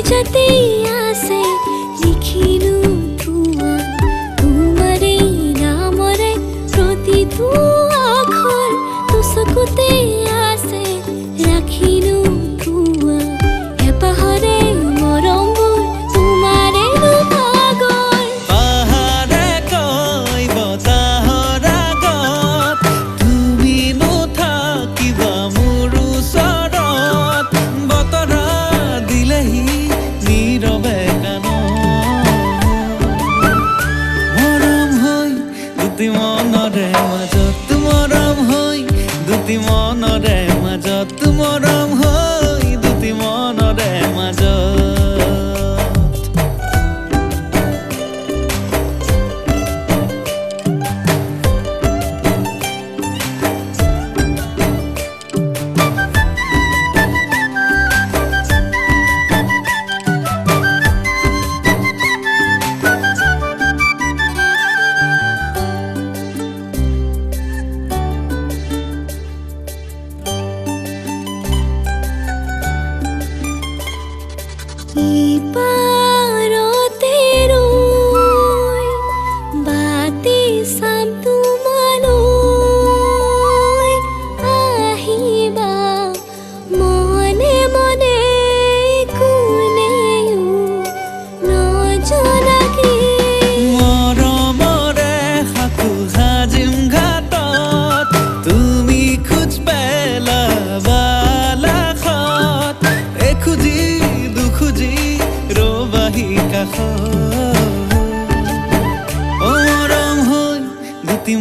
যাতে আছে লিখিলো তোমাৰ তোমাৰে নামৰে প্ৰতিটো আখৰ তো চকুতে আছে ৰাখিলো তোমাৰ এপাহৰে মৰমবোৰ তোমাৰে ভাগৰ পাহাৰে কয় বতাহৰ আগত তুমি নথাকিবা মোৰ ওচৰত বতৰ দিলেহি নীৰৱে কাণত মৰম হৈ দুটি মনৰে মাজত মৰম হৈ দুটি মনৰে মাজত মৰম হৈ দুটি মনৰে মাজত ইপাৰতে ৰৈ বাটে চাম তোমালৈ আহিবা মনে মনে কোনেও নজনাকে মৰমৰে সাকু সাজিম ঘাটত তুমি খোজ পেলাবা লাখত এখুজি দুখুজি ৰবাহি কাষত অ মৰম হৈ দুটি